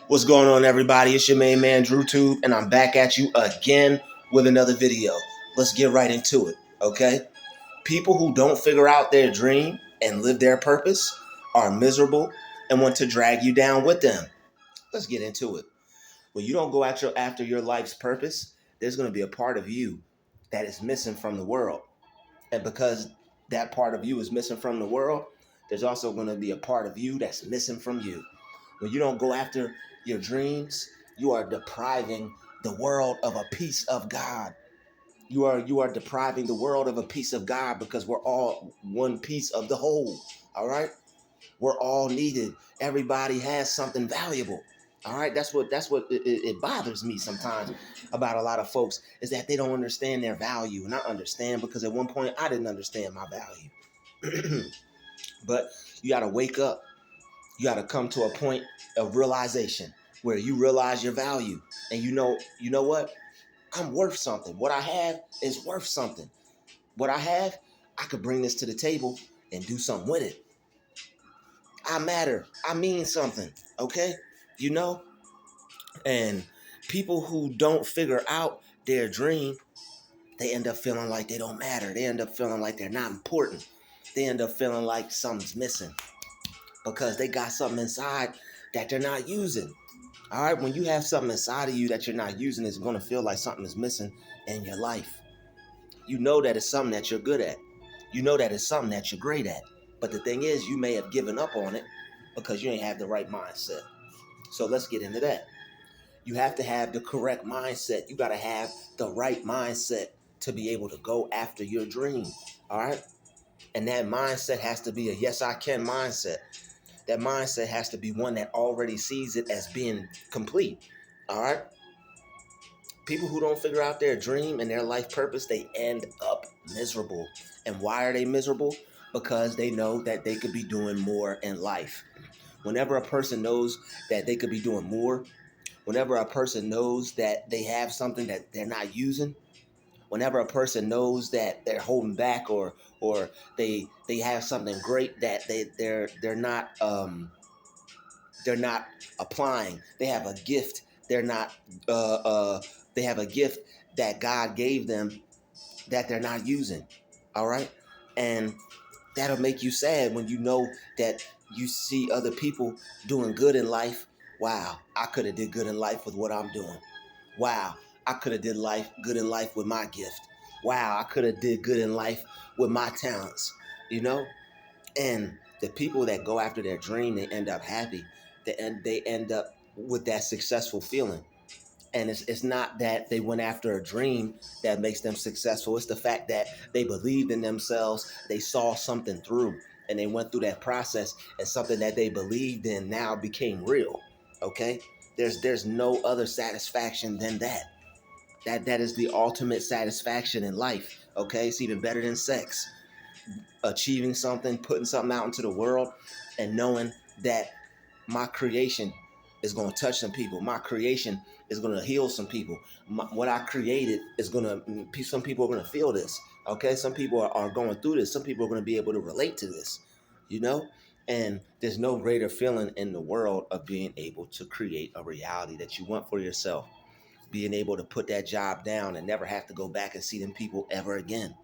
What's going on, everybody? It's your main man, Druuill, and I'm back at you again with another video. Let's get right into it, okay? People who don't figure out their dream and live their purpose are miserable and want to drag you down with them. Let's get into it. When you don't go after your life's purpose, there's going to be a part of you that is missing from the world. And because that part of you is missing from the world, there's also going to be a part of you that's missing from you. When you don't go after your dreams, you are depriving the world of a piece of God. You are depriving the world of a piece of God because we're all one piece of the whole. All right? We're all needed. Everybody has something valuable. All right, that's what it bothers me sometimes about a lot of folks is that they don't understand their value, and I understand because at one point I didn't understand my value. But you got to wake up. You got to come to a point of realization where you realize your value, and you know what? I'm worth something. What I have is worth something. What I have, I could bring this to the table and do something with it. I matter. I mean something. Okay? You know? And people who don't figure out their dream, they end up feeling like they don't matter. They end up feeling like they're not important. They end up feeling like something's missing because they got something inside that they're not using. All right? When you have something inside of you that you're not using, it's going to feel like something is missing in your life. You know that it's something that you're good at. You know that it's something that you're great at. But the thing is, you may have given up on it because you ain't have the right mindset. So let's get into that. You have to have the correct mindset. You got to have the right mindset to be able to go after your dream. All right? And that mindset has to be a yes, I can mindset. That mindset has to be one that already sees it as being complete. All right? People who don't figure out their dream and their life purpose, they end up miserable. And why are they miserable? Because they know that they could be doing more in life. Whenever a person knows that they could be doing more, whenever a person knows that they have something that they're not using, whenever a person knows that they're holding back or they have something great that they're not applying. They have a gift. They're not. They have a gift that God gave them that they're not using. All right, and that'll make you sad when you know that you see other people doing good in life. Wow, I could have did good in life with what I'm doing. Wow, I could have did good in life with my gift. Wow, I could have did good in life with my talents. You know, and the people that go after their dream, they end up happy. They end up with that successful feeling. And it's not that they went after a dream that makes them successful. It's the fact that they believed in themselves. They saw something through and they went through that process, and something that they believed in now became real. Okay? There's no other satisfaction than that. That is the ultimate satisfaction in life. Okay? It's even better than sex. Achieving something, putting something out into the world, and knowing that my creation is going to touch some people. My creation is going to heal some people. What I created is going to, some people are going to feel this. Okay. Some people are going through this. Some people are going to be able to relate to this, you know? And there's no greater feeling in the world of being able to create a reality that you want for yourself. Being able to put that job down and never have to go back and see them people ever again.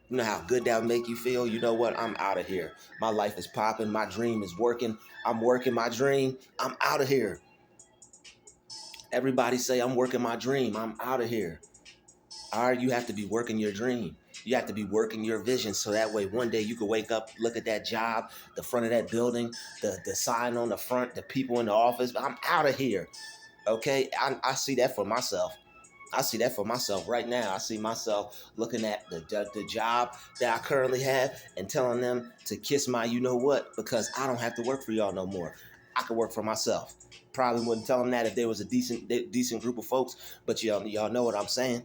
You know how good that would make you feel? You know what? I'm out of here. My life is popping. My dream is working. I'm working my dream. I'm out of here. Everybody say I'm working my dream. I'm out of here. All right, you have to be working your dream. You have to be working your vision so that way one day you can wake up, look at that job, the front of that building, the sign on the front, the people in the office. I'm out of here. Okay, I see that for myself. I see that for myself right now. I see myself looking at the job that I currently have and telling them to kiss my you know what, because I don't have to work for y'all no more. I can work for myself. Probably wouldn't tell them that if there was a decent group of folks, but y'all know what I'm saying.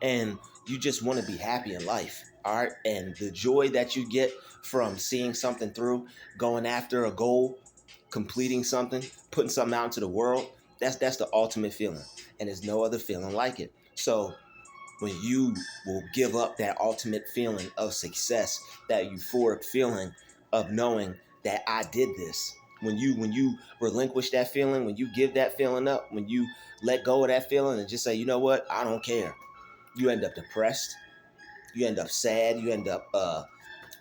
And you just want to be happy in life. All right. And the joy that you get from seeing something through, going after a goal, completing something, putting something out into the world, that's the ultimate feeling. And there's no other feeling like it. So when you will give up that ultimate feeling of success, that euphoric feeling of knowing that I did this, When you relinquish that feeling, when you give that feeling up, when you let go of that feeling and just say, you know what, I don't care, you end up depressed, you end up sad, you end up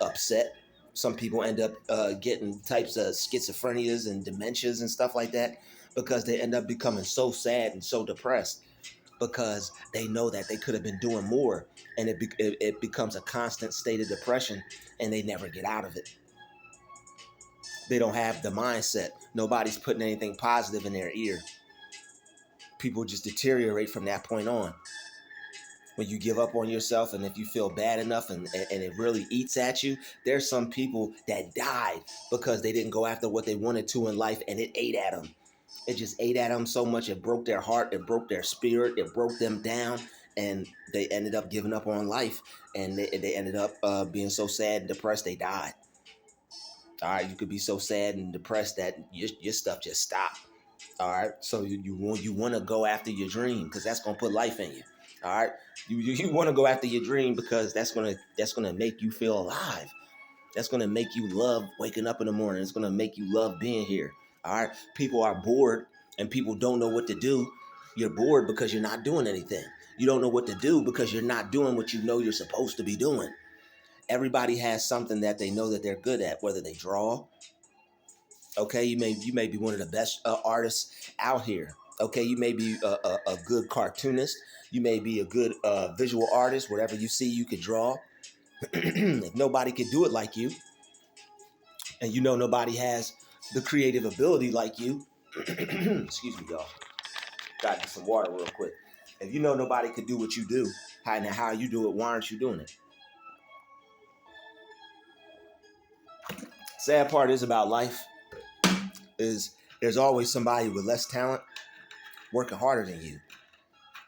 upset. Some people end up getting types of schizophrenias and dementias and stuff like that because they end up becoming so sad and so depressed because they know that they could have been doing more, and it becomes a constant state of depression, and they never get out of it. They don't have the mindset. Nobody's putting anything positive in their ear. People just deteriorate from that point on. When you give up on yourself, and if you feel bad enough and it really eats at you, there's some people that died because they didn't go after what they wanted to in life, and it ate at them. It just ate at them so much, it broke their heart, it broke their spirit, it broke them down, and they ended up giving up on life, and they ended up being so sad and depressed they died. All right, you could be so sad and depressed that your stuff just stopped. All right, so you want to go after your dream because that's gonna put life in you. All right, you want to go after your dream because that's gonna make you feel alive. That's gonna make you love waking up in the morning. It's gonna make you love being here. All right, people are bored and people don't know what to do. You're bored because you're not doing anything. You don't know what to do because you're not doing what you know you're supposed to be doing. Everybody has something that they know that they're good at, whether they draw. Okay, you may be one of the best artists out here. Okay, you may be a good cartoonist. You may be a good visual artist. Whatever you see, you could draw. If nobody could do it like you, and you know nobody has the creative ability like you, excuse me, y'all. Got to get some water real quick. If you know nobody could do what you do, how you do it, why aren't you doing it? Sad part is about life is there's always somebody with less talent working harder than you.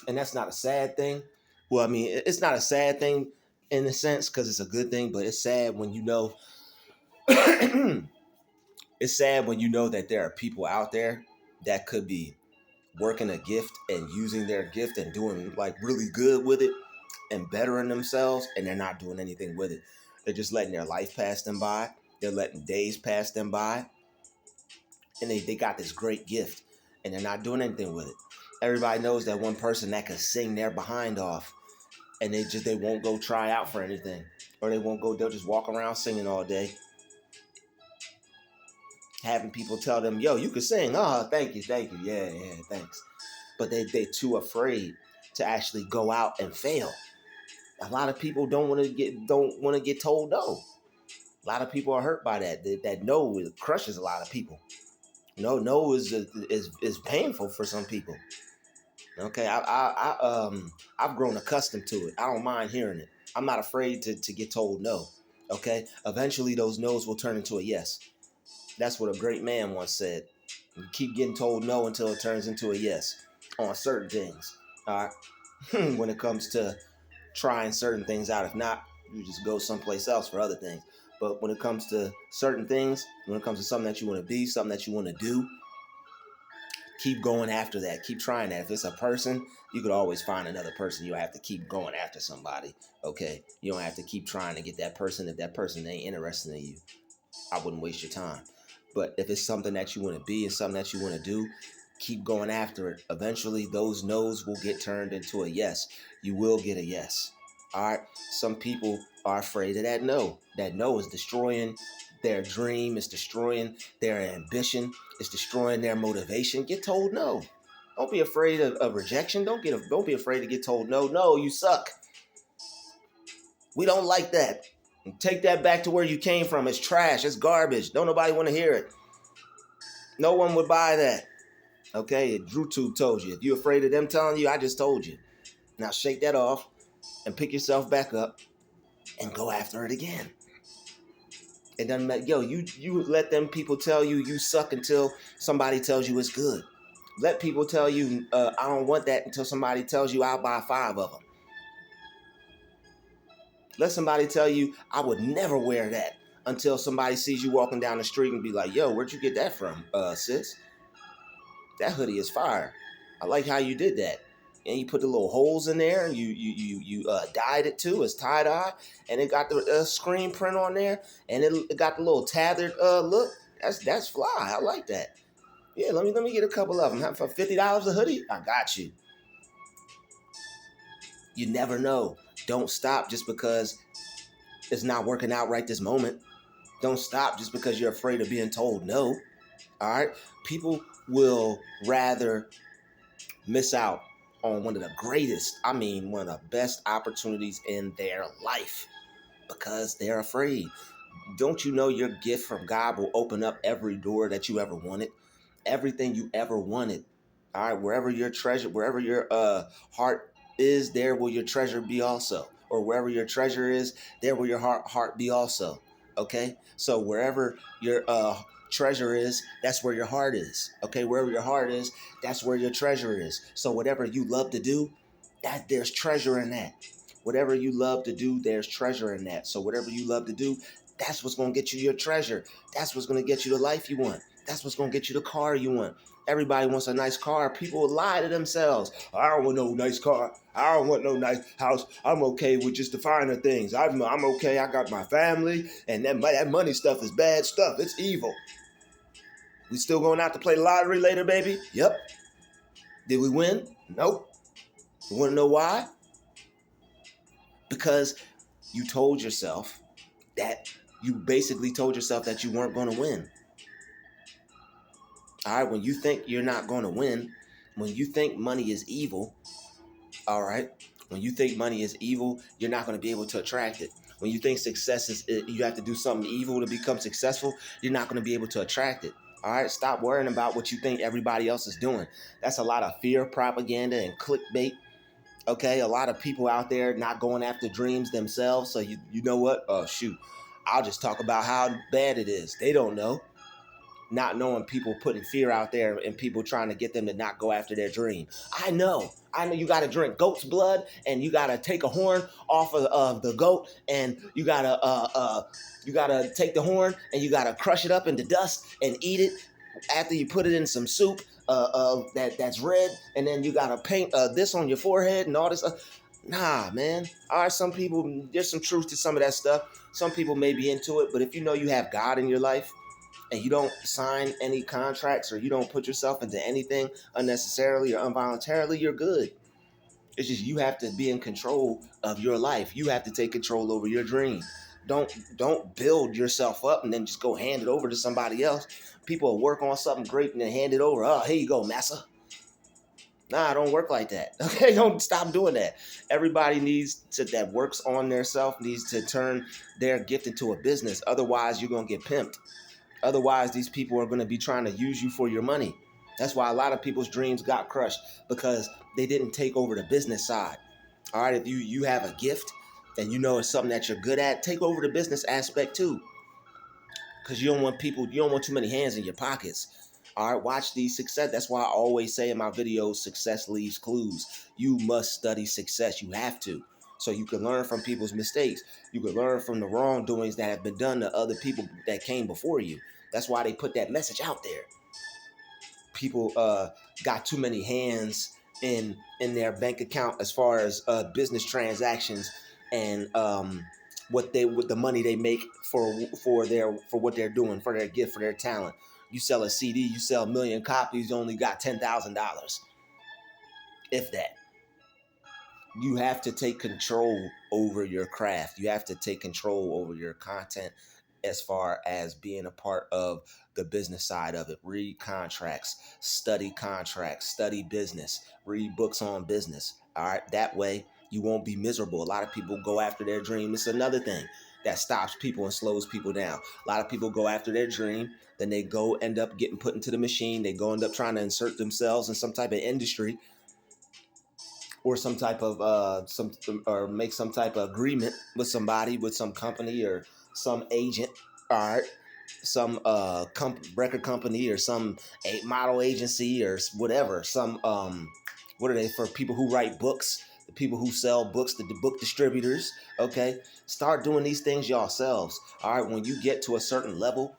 And that's not a sad thing. Well, I mean, it's not a sad thing in a sense because it's a good thing, but it's sad when you know it's sad when you know that there are people out there that could be working a gift and using their gift and doing like really good with it and bettering themselves, and they're not doing anything with it. They're just letting their life pass them by. They're letting days pass them by, and they got this great gift and they're not doing anything with it. Everybody knows that one person that can sing their behind off, and they won't go try out for anything, or they'll just walk around singing all day, having people tell them, yo, you can sing. Oh, thank you, yeah, thanks. But they're too afraid to actually go out and fail. A lot of people don't want to get told no. A lot of people are hurt by that. That no crushes a lot of people. No is painful for some people. Okay, I've grown accustomed to it. I don't mind hearing it. I'm not afraid to get told no. Okay, eventually those no's will turn into a yes. That's what a great man once said. You keep getting told no until it turns into a yes on certain things. All right, when it comes to trying certain things out. If not, you just go someplace else for other things. But when it comes to certain things, when it comes to something that you want to be, something that you want to do, keep going after that. Keep trying that. If it's a person, you could always find another person. You don't have to keep going after somebody. Okay? You don't have to keep trying to get that person if that person ain't interested in you. I wouldn't waste your time. But if it's something that you want to be and something that you want to do, keep going after it. Eventually, those no's will get turned into a yes. You will get a yes. All right? Some people are afraid of that no. That no is destroying their dream. It's destroying their ambition. It's destroying their motivation. Get told no. Don't be afraid of rejection. Don't be afraid to get told no. No, you suck. We don't like that. Take that back to where you came from. It's trash. It's garbage. Don't nobody want to hear it. No one would buy that. Okay, Druuill told you. If you're afraid of them telling you, I just told you. Now shake that off and pick yourself back up and go after it again. It doesn't matter. Yo, you let them people tell you suck until somebody tells you it's good. Let people tell you, I don't want that until somebody tells you I'll buy 5 of them. Let somebody tell you I would never wear that until somebody sees you walking down the street and be like, yo, where'd you get that from, sis? That hoodie is fire. I like how you did that. And you put the little holes in there, and you dyed it too. It's tie-dye, and it got the screen print on there, and it got the little tethered look. That's fly. I like that. Yeah, let me get a couple of them. For $50 a hoodie, I got you. You never know. Don't stop just because it's not working out right this moment. Don't stop just because you're afraid of being told no. All right? People will rather miss out on one of the greatest, I mean, one of the best opportunities in their life because they're afraid. Don't you know your gift from God will open up every door that you ever wanted? Everything you ever wanted. All right, wherever your treasure, wherever your heart is, there will your treasure be also. Or wherever your treasure is, there will your heart be also. Okay? So wherever your treasure is, that's where your heart is. Okay? Wherever your heart is, that's where your treasure is. So whatever you love to do, that there's treasure in that. Whatever you love to do, there's treasure in that. So whatever you love to do, that's what's going to get you your treasure. That's what's going to get you the life you want. That's what's going to get you the car you want. Everybody wants a nice car. People will lie to themselves. I don't want no nice car. I don't want no nice house. I'm okay with just the finer things. I'm okay. I got my family, and that money stuff is bad stuff. It's evil. We still going out to play the lottery later, baby? Yep. Did we win? Nope. You want to know why? Because you told yourself that you basically told yourself that you weren't going to win. All right, when you think you're not going to win, when you think money is evil, all right, when you think money is evil, you're not going to be able to attract it. When you think success is, you have to do something evil to become successful, you're not going to be able to attract it. All right, stop worrying about what you think everybody else is doing. That's a lot of fear propaganda and clickbait. Okay, a lot of people out there not going after dreams themselves. So you know what? Oh shoot, I'll just talk about how bad it is. They don't know. Not knowing people putting fear out there and people trying to get them to not go after their dream. I know you got to drink goat's blood and you got to take a horn off of the goat and you got to take the horn and you got to crush it up into dust and eat it after you put it in some soup that's red, and then you got to paint this on your forehead and all this. Nah, man. All right, some people, there's some truth to some of that stuff. Some people may be into it, but if you know you have God in your life, and you don't sign any contracts or you don't put yourself into anything unnecessarily or involuntarily, you're good. It's just you have to be in control of your life. You have to take control over your dream. Don't build yourself up and then just go hand it over to somebody else. People will work on something great and then hand it over. Oh, here you go, massa. Nah, don't work like that. Okay, don't stop doing that. Everybody that works on their self needs to turn their gift into a business. Otherwise, you're gonna get pimped. Otherwise, these people are going to be trying to use you for your money. That's why a lot of people's dreams got crushed because they didn't take over the business side. All right, if you have a gift and you know it's something that you're good at, take over the business aspect too. Because you don't want too many hands in your pockets. All right, watch these success. That's why I always say in my videos, success leaves clues. You must study success. You have to. So you can learn from people's mistakes. You can learn from the wrongdoings that have been done to other people that came before you. That's why they put that message out there. People got too many hands in their bank account as far as business transactions and with the money they make for what they're doing, for their gift, for their talent. You sell a CD, you sell 1 million copies, you only got $10,000, if that. You have to take control over your craft. You have to take control over your content as far as being a part of the business side of it. Read contracts, study business, read books on business. All right. That way you won't be miserable. A lot of people go after their dream. It's another thing that stops people and slows people down. A lot of people go after their dream, then they go end up getting put into the machine. They go end up trying to insert themselves in some type of industry or some type of or make some type of agreement with somebody, with some company or some agent, all right, some record company or some model agency or whatever, some what are they, for people who write books, the people who sell books, the book distributors. Okay, start doing these things yourselves. All right, when you get to a certain level,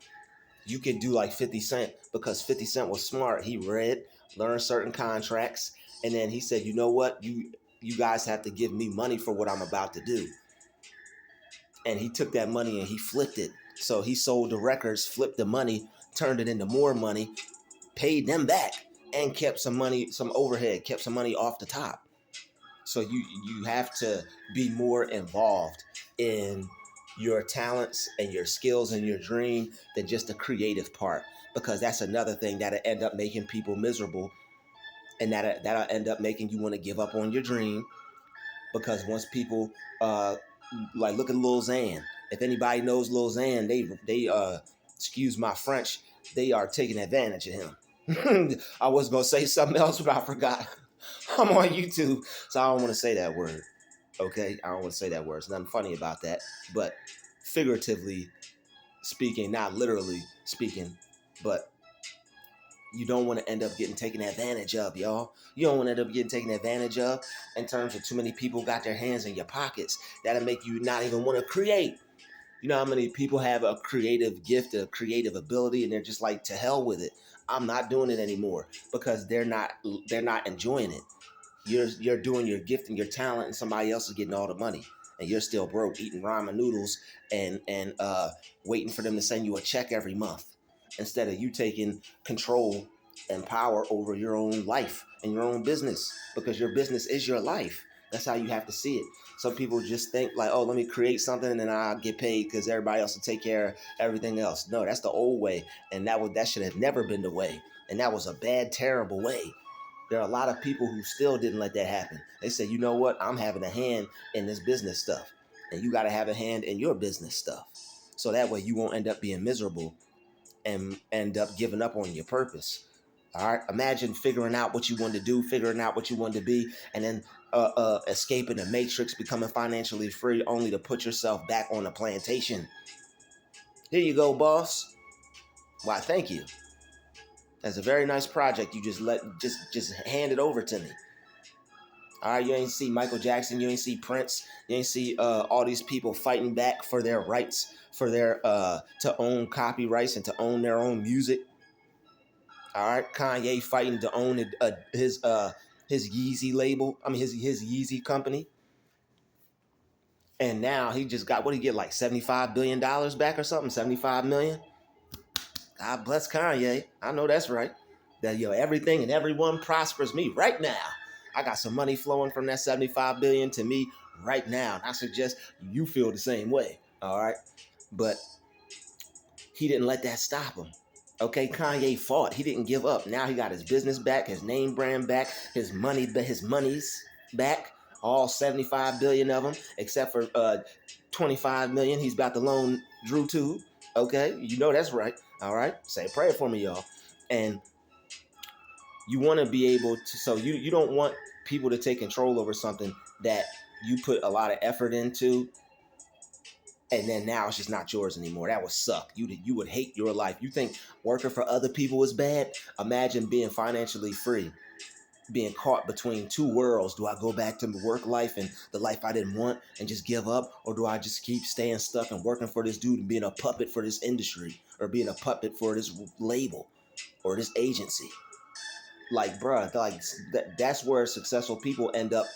you can do like 50 Cent, because 50 Cent was smart. He learned certain contracts, and then he said, you know what, you guys have to give me money for what I'm about to do. And he took that money and he flipped it. So he sold the records, flipped the money turned it into more money, paid them back, and kept some money, some overhead, kept some money off the top. So you have to be more involved in your talents and your skills and your dream than just the creative part, because that's another thing that'll end up making people miserable, and that'll end up making you want to give up on your dream. Because once people like, look at Lil Xan. If anybody knows Lil Xan, they excuse my French, they are taking advantage of him. I was gonna say something else, but I forgot. I'm on YouTube, so I don't want to say that word. Okay, I don't want to say that word. There's nothing funny about that, but figuratively speaking, not literally speaking, but you don't want to end up getting taken advantage of, y'all. You don't want to end up getting taken advantage of in terms of too many people got their hands in your pockets. That'll make you not even want to create. You know how many people have a creative gift, a creative ability, and they're just like, to hell with it. I'm not doing it anymore, because they're not enjoying it. You're doing your gift and your talent, and somebody else is getting all the money, and you're still broke, eating ramen noodles and waiting for them to send you a check every month, instead of you taking control and power over your own life and your own business, because your business is your life. That's how you have to see it. Some people just think like, oh, let me create something and then I'll get paid because everybody else will take care of everything else. No, that's the old way, and that should have never been the way, and that was a bad, terrible way. There are a lot of people who still didn't let that happen. They said, you know what? I'm having a hand in this business stuff, and you got to have a hand in your business stuff. So that way you won't end up being miserable and end up giving up on your purpose. All right. Imagine figuring out what you wanted to do, figuring out what you wanted to be, and then escaping the matrix, becoming financially free, only to put yourself back on the plantation. Here you go, boss. Why, thank you. That's a very nice project. You just hand it over to me. All right, you ain't see Michael Jackson, you ain't see Prince, you ain't see all these people fighting back for their rights, for their to own copyrights and to own their own music. All right, Kanye fighting to own his Yeezy label. I mean his Yeezy company. And now he just got, what did he get, like $75 billion back or something? 75 million. God bless Kanye. I know that's right. That everything and everyone prospers me right now. I got some money flowing from that 75 billion to me right now. And I suggest you feel the same way. All right. But he didn't let that stop him. Okay, Kanye fought. He didn't give up. Now he got his business back, his name brand back, his money's back. All 75 billion of them, except for 25 million he's about to loan Druuill. Okay, you know that's right. All right, say a prayer for me, y'all. And you want to be able to, so you don't want people to take control over something that you put a lot of effort into, and then now it's just not yours anymore. That would suck. You would hate your life. You think working for other people is bad? Imagine being financially free, being caught between two worlds. Do I go back to work life and the life I didn't want and just give up? Or do I just keep staying stuck and working for this dude and being a puppet for this industry, or being a puppet for this label or this agency? Like, bruh, like that's where successful people end up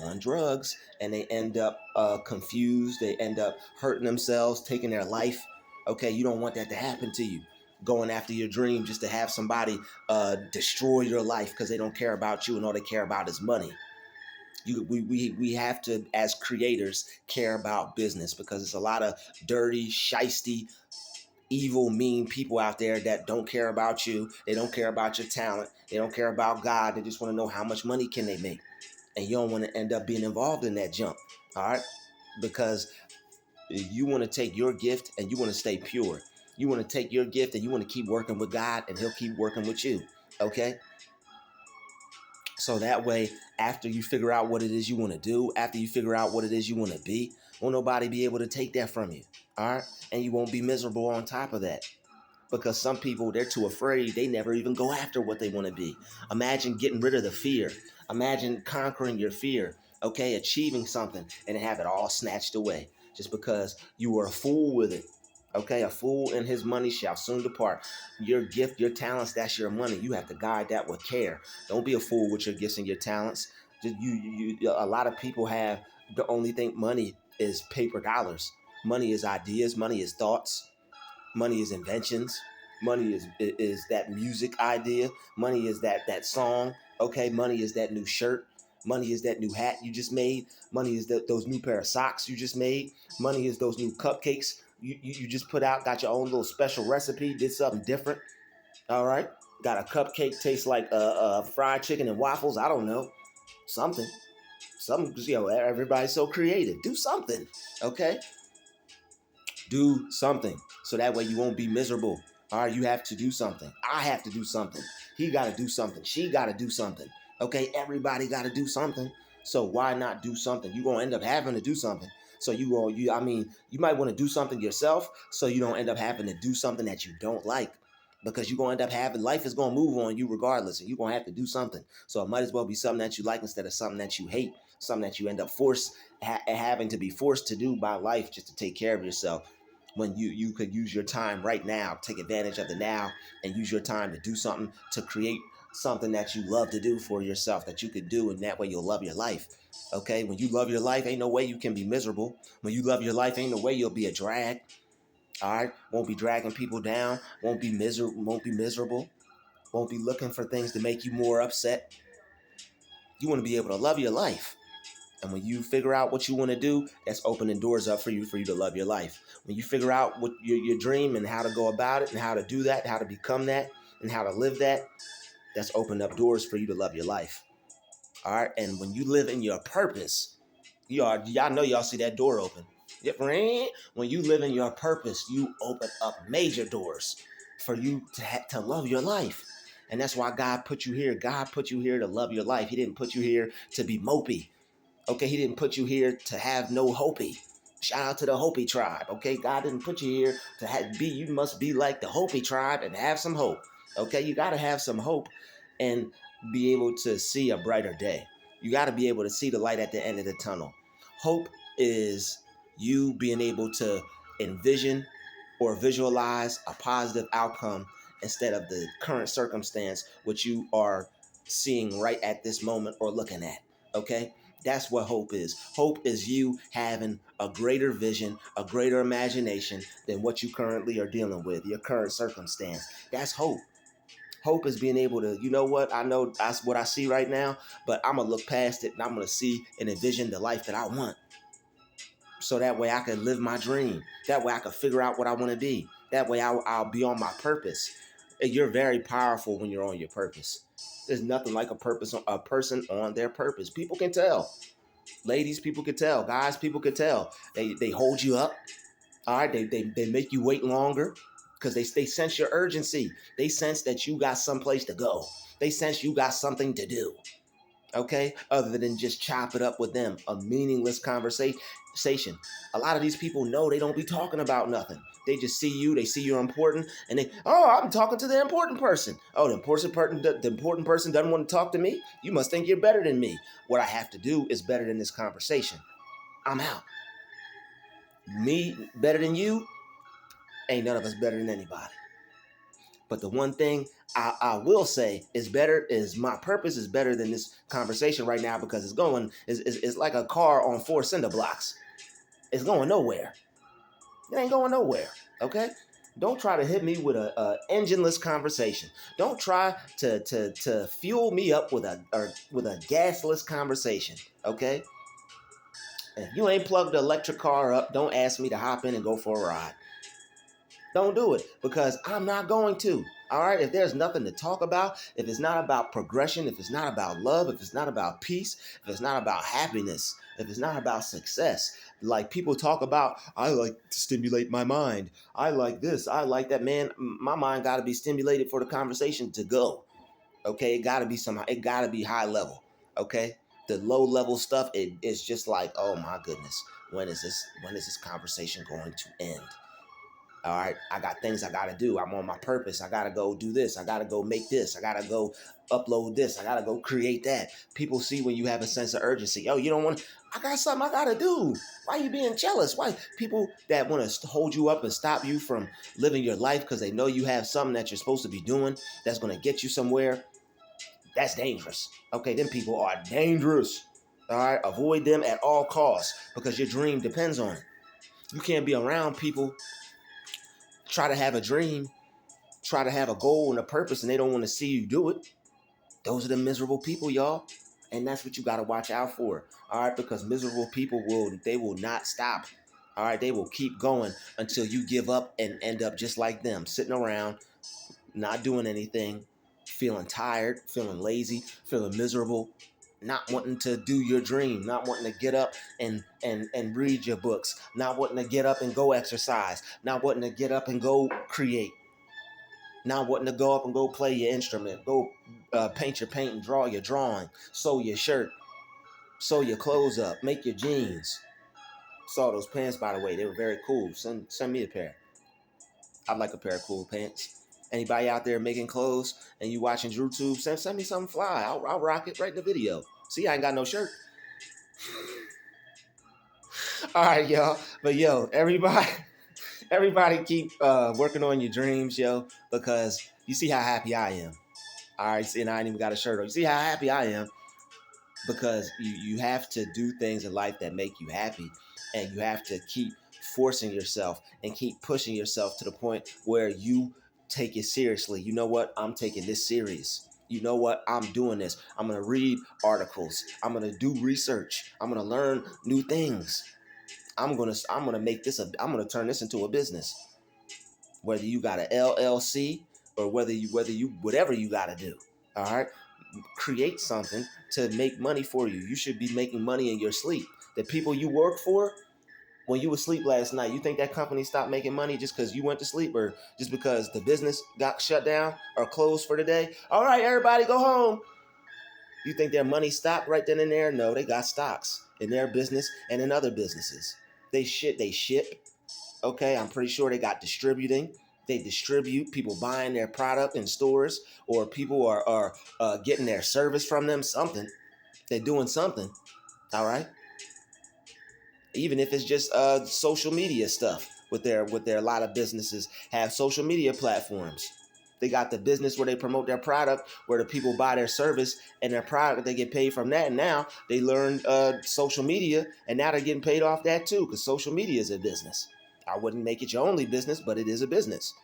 on drugs, and they end up confused. They end up hurting themselves, taking their life. Okay, you don't want that to happen to you. Going after your dream just to have somebody destroy your life because they don't care about you and all they care about is money. We have to, as creators, care about business, because it's a lot of dirty, shisty, evil, mean people out there that don't care about you. They don't care about your talent. They don't care about God. They just want to know how much money can they make. And you don't want to end up being involved in that jump. All right? Because you want to take your gift and you want to stay pure. You want to take your gift and you want to keep working with God, and he'll keep working with you. Okay? So that way, after you figure out what it is you want to do, after you figure out what it is you want to be, won't nobody be able to take that from you. All right? And you won't be miserable on top of that. Because some people, they're too afraid. They never even go after what they want to be. Imagine getting rid of the fear. Imagine conquering your fear, okay, achieving something, and have it all snatched away just because you were a fool with it. Okay, a fool and his money shall soon depart. Your gift, your talents, that's your money. You have to guide that with care. Don't be a fool with your gifts and your talents. Just a lot of people only think money is paper dollars. Money is ideas. Money is thoughts. Money is inventions. Money is that music idea. Money is that song. Okay, money is that new shirt. Money is that new hat you just made. Money is those new pair of socks you just made. Money is those new cupcakes you just put out. Got your own little special recipe. Did something different. All right. Got a cupcake tastes like fried chicken and waffles. I don't know. Something. Something. Everybody's so creative. Do something. Okay. Do something so that way you won't be miserable. All right, you have to do something. I have to do something. He got to do something. She got to do something. Okay, everybody got to do something. So why not do something? You're gonna end up having to do something. So you might want to do something yourself, so you don't end up having to do something that you don't like, because you're gonna end up having life is gonna move on you regardless, and you're gonna have to do something. So it might as well be something that you like instead of something that you hate, something that you end up having to be forced to do by life just to take care of yourself, when you could use your time right now, take advantage of the now, and use your time to do something, to create something that you love to do for yourself that you could do, and that way you'll love your life. Okay, when you love your life, ain't no way you can be miserable. When you love your life, ain't no way you'll be a drag. All right, won't be dragging people down, won't be miserable, won't be looking for things to make you more upset. You want to be able to love your life. And when you figure out what you want to do, that's opening doors up for you to love your life. When you figure out what your dream and how to go about it and how to do that, how to become that, and how to live that, that's opening up doors for you to love your life. All right. And when you live in your purpose, y'all know y'all see that door open. When you live in your purpose, you open up major doors for you to love your life. And that's why God put you here. God put you here to love your life. He didn't put you here to be mopey. Okay, he didn't put you here to have no Hopi. Shout out to the Hopi tribe. Okay, God didn't put you here to you must be like the Hopi tribe and have some hope. Okay, you got to have some hope and be able to see a brighter day. You got to be able to see the light at the end of the tunnel. Hope is you being able to envision or visualize a positive outcome instead of the current circumstance which you are seeing right at this moment or looking at. Okay, that's what hope is. Hope is you having a greater vision, a greater imagination than what you currently are dealing with, your current circumstance. That's hope. Hope is being able to, you know what, I know that's what I see right now, but I'm going to look past it and I'm going to see and envision the life that I want. So that way I can live my dream. That way I can figure out what I want to be. That way I'll be on my purpose. And you're very powerful when you're on your purpose. There's nothing like a person on their purpose. People can tell. Ladies, people can tell. Guys, people can tell. They hold you up. All right, they make you wait longer because they sense your urgency. They sense that you got someplace to go. They sense you got something to do. Okay, other than just chop it up with them, a meaningless conversation. A lot of these people know they don't be talking about nothing. They just see you, they see you're important, and I'm talking to the important person. Oh, the important person doesn't want to talk to me. You must think you're better than me. What I have to do is better than this conversation. I'm out. Me better than you? Ain't none of us better than anybody. But the one thing I will say is my purpose is better than this conversation right now, because it's like a car on 4 cinder blocks. It's going nowhere. It ain't going nowhere. Okay? Don't try to hit me with a engineless conversation. Don't try to fuel me up with a gasless conversation. Okay? If you ain't plugged the electric car up, don't ask me to hop in and go for a ride. Don't do it, because I'm not going to. All right, if there's nothing to talk about, if it's not about progression, if it's not about love, if it's not about peace, if it's not about happiness, if it's not about success, like people talk about, I like to stimulate my mind. I like this, I like that. Man, my mind got to be stimulated for the conversation to go. Okay, it got to be high level. Okay, the low level stuff, it's just like, oh my goodness, when is this conversation going to end? All right, I got things I got to do. I'm on my purpose. I got to go do this. I got to go make this. I got to go upload this. I got to go create that. People see when you have a sense of urgency. Oh, you don't want to, I got something I got to do. Why are you being jealous? Why people that want to hold you up and stop you from living your life because they know you have something that you're supposed to be doing that's going to get you somewhere, that's dangerous. Okay, them people are dangerous. All right, avoid them at all costs because your dream depends on it. You can't be around people, try to have a dream, try to have a goal and a purpose and they don't want to see you do it. Those are the miserable people, y'all. And that's what you got to watch out for. All right, because miserable people will not stop. All right, they will keep going until you give up and end up just like them, sitting around, not doing anything, feeling tired, feeling lazy, feeling miserable, not wanting to do your dream, not wanting to get up and read your books, not wanting to get up and go exercise, not wanting to get up and go create, not wanting to go up and go play your instrument, go paint your paint and draw your drawing, sew your shirt, sew your clothes up, make your jeans. Saw those pants, by the way. They were very cool. Send me a pair. I'd like a pair of cool pants. Anybody out there making clothes and you watching Druuill, send me something fly. I'll rock it right in the video. See, I ain't got no shirt. All right, y'all. But yo, everybody keep working on your dreams, yo, because you see how happy I am. All right, see, and I ain't even got a shirt on. You see how happy I am because you have to do things in life that make you happy, and you have to keep forcing yourself and keep pushing yourself to the point where you take it seriously. You know what? I'm taking this serious. You know what? I'm doing this. I'm going to read articles. I'm going to do research. I'm going to learn new things. I'm going to make this I'm going to turn this into a business. Whether you got an LLC or whether you whatever you got to do. All right? Create something to make money for you. You should be making money in your sleep. The people you work for, when you were asleep last night, you think that company stopped making money just because you went to sleep or just because the business got shut down or closed for the day? All right, everybody go home. You think their money stopped right then and there? No, they got stocks in their business and in other businesses. They ship. Okay, I'm pretty sure they got distributing. They distribute, people buying their product in stores, or people are getting their service from them, something. They're doing something, all right? Even if it's just social media stuff with their a lot of businesses have social media platforms. They got the business where they promote their product, where the people buy their service and their product, they get paid from that. And now they learned social media, and now they're getting paid off that too, because social media is a business. I wouldn't make it your only business, but it is a business.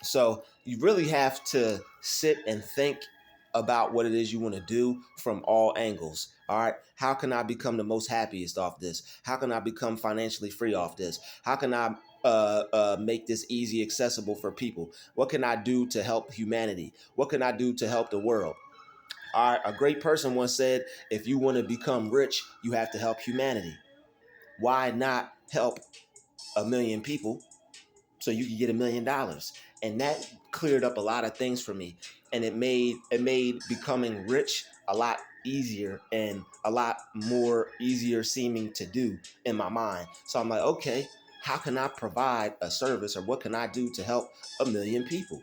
So you really have to sit and think about what it is you want to do from all angles. All right. How can I become the most happiest off this? How can I become financially free off this? How can I make this easy, accessible for people? What can I do to help humanity? What can I do to help the world? All right. A great person once said, if you want to become rich, you have to help humanity. Why not help 1,000,000 people so you can get $1 million? And that cleared up a lot of things for me, and it made becoming rich a lot easier and a lot more easier seeming to do in my mind. So I'm like, okay, how can I provide a service, or what can I do to help 1,000,000 people?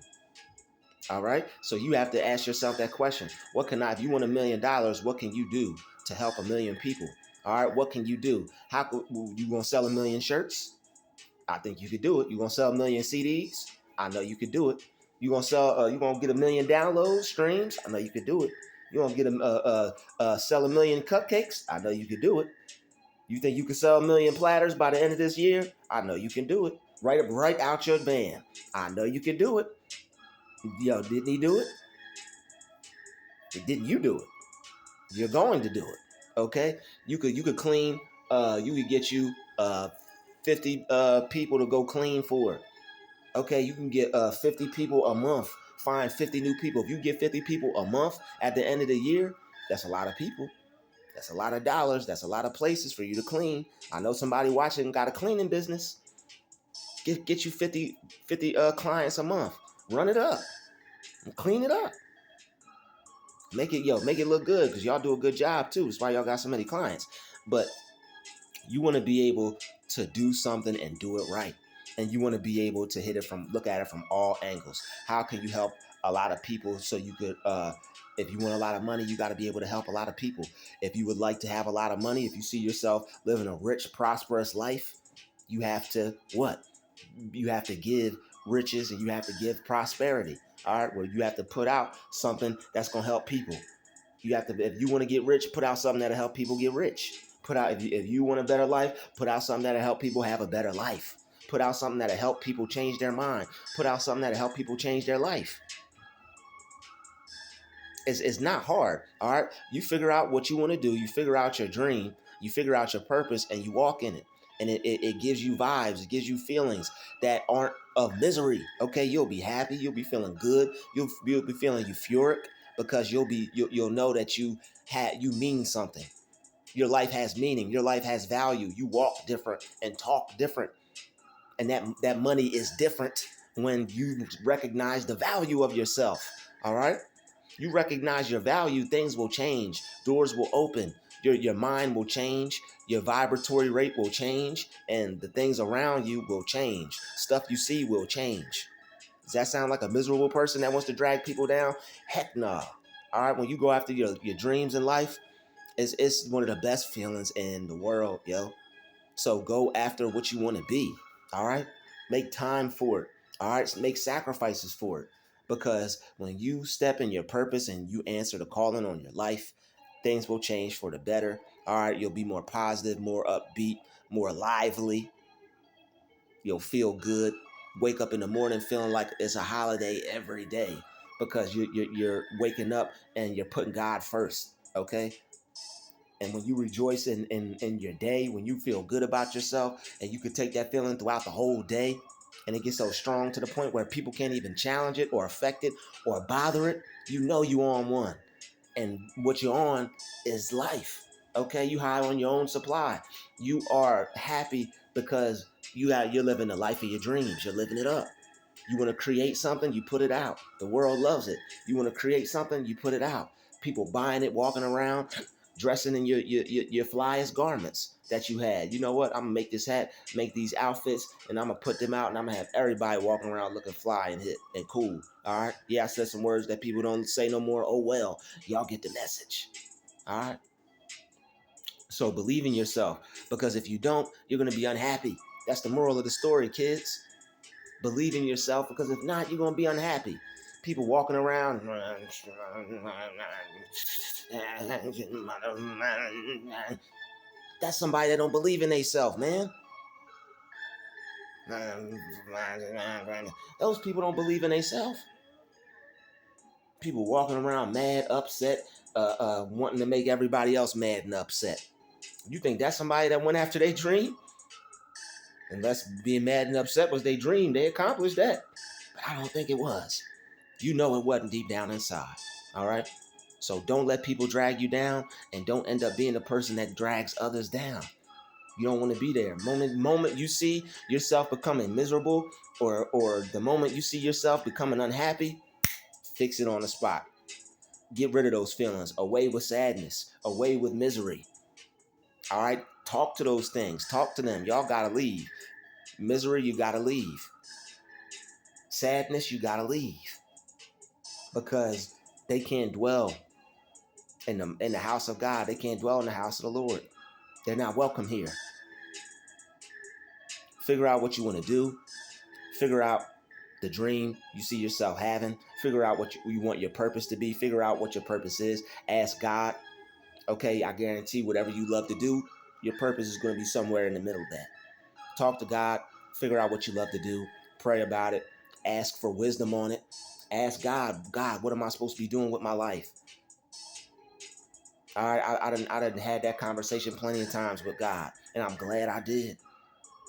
All right, so you have to ask yourself that question. What can I, if you want $1 million, what can you do to help 1,000,000 people? All right, what can you do? How you gonna sell 1,000,000 shirts? I think you could do it. You gonna sell 1,000,000 CDs? I know you could do it. You gonna sell? You gonna get 1,000,000 downloads, streams? I know you could do it. You gonna get sell 1,000,000 cupcakes? I know you could do it. You think you could sell 1,000,000 platters by the end of this year? I know you can do it. Right out your band. I know you can do it. Yo, didn't he do it? Didn't you do it? You're going to do it. Okay? You could clean. You could get you 50 people to go clean for it. Okay, you can get 50 people a month. Find 50 new people. If you get 50 people a month at the end of the year, that's a lot of people. That's a lot of dollars. That's a lot of places for you to clean. I know somebody watching got a cleaning business. Get you 50 clients a month. Run it up. Clean it up. Make it look good, because y'all do a good job too. That's why y'all got so many clients. But you want to be able to do something and do it right. And you want to be able to look at it from all angles. How can you help a lot of people so you could, if you want a lot of money, you got to be able to help a lot of people. If you would like to have a lot of money, if you see yourself living a rich, prosperous life, you have to what? You have to give riches, and you have to give prosperity. All right. Well, you have to put out something that's going to help people. You have to, if you want to get rich, put out something that'll help people get rich. Put out, if you want a better life, put out something that'll help people have a better life. Put out something that'll help people change their mind. Put out something that'll help people change their life. It's not hard. All right. You figure out what you want to do. You figure out your dream. You figure out your purpose and you walk in it. And it gives you vibes. It gives you feelings that aren't of misery. Okay. You'll be happy. You'll be feeling good. You'll be feeling euphoric because you'll know that you mean something. Your life has meaning. Your life has value. You walk different and talk different. And that money is different when you recognize the value of yourself. All right. You recognize your value, things will change. Doors will open. Your mind will change. Your vibratory rate will change. And the things around you will change. Stuff you see will change. Does that sound like a miserable person that wants to drag people down? Heck no. All right. When you go after your dreams in life, it's one of the best feelings in the world, yo. So go after what you want to be. All right. Make time for it. All right. Make sacrifices for it. Because when you step in your purpose and you answer the calling on your life, things will change for the better. All right. You'll be more positive, more upbeat, more lively. You'll feel good. Wake up in the morning feeling like it's a holiday every day because you're waking up and you're putting God first. Okay. And when you rejoice in your day, when you feel good about yourself and you could take that feeling throughout the whole day and it gets so strong to the point where people can't even challenge it or affect it or bother it, you know you're on one. And what you're on is life. Okay, you high on your own supply. You are happy because you're living the life of your dreams. You're living it up. You want to create something, you put it out. The world loves it. You want to create something, you put it out. People buying it, walking around, dressing in your flyest garments that you had. You know what? I'm gonna make this hat, make these outfits, and I'm gonna put them out, and I'm gonna have everybody walking around looking fly and hip and cool. All right. Yeah, I said some words that people don't say no more. Oh well, y'all get the message. All right. So believe in yourself, because if you don't, you're gonna be unhappy. That's the moral of the story, kids. Believe in yourself, because if not, you're going to be unhappy. People walking around. That's somebody that don't believe in themselves, man. Those people don't believe in themselves. People walking around mad, upset, wanting to make everybody else mad and upset. You think that's somebody that went after their dream? Unless being mad and upset was their dream, they accomplished that. But I don't think it was. You know it wasn't deep down inside. All right? So don't let people drag you down, and don't end up being the person that drags others down. You don't want to be there. Moment you see yourself becoming miserable, or the moment you see yourself becoming unhappy, fix it on the spot. Get rid of those feelings. Away with sadness. Away with misery. All right? Talk to those things. Talk to them. Y'all got to leave. Misery, you got to leave. Sadness, you got to leave. Because they can't dwell in the house of God. They can't dwell in the house of the Lord. They're not welcome here. Figure out what you want to do. Figure out the dream you see yourself having. Figure out what you want your purpose to be. Figure out what your purpose is. Ask God. Okay, I guarantee whatever you love to do, your purpose is going to be somewhere in the middle of that. Talk to God. Figure out what you love to do. Pray about it. Ask for wisdom on it. Ask God, what am I supposed to be doing with my life? I done had that conversation plenty of times with God, and I'm glad I did.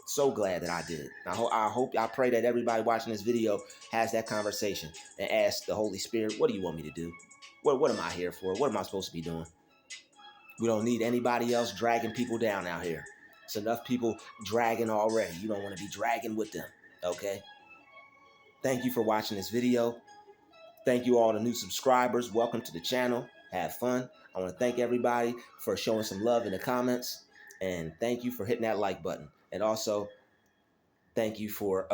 So glad that I did. I pray that everybody watching this video has that conversation and ask the Holy Spirit, what do you want me to do? What am I here for? What am I supposed to be doing? We don't need anybody else dragging people down out here. It's enough people dragging already. You don't want to be dragging with them, okay? Thank you for watching this video. Thank you all the new subscribers. Welcome to the channel. Have fun. I want to thank everybody for showing some love in the comments. And thank you for hitting that like button. And also, thank you for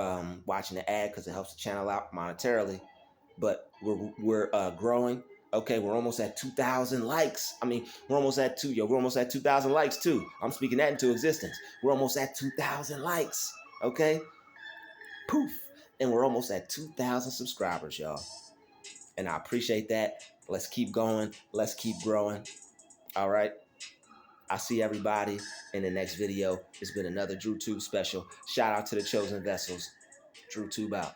watching the ad, because it helps the channel out monetarily. But we're growing. Okay, we're almost at 2,000 likes. I mean, we're almost at 2,000 likes too. I'm speaking that into existence. We're almost at 2,000 likes. Okay, poof, and we're almost at 2,000 subscribers, y'all. And I appreciate that. Let's keep going. Let's keep growing. All right. I'll see everybody in the next video. It's been another DruuTube special. Shout out to the chosen vessels. DruuTube out.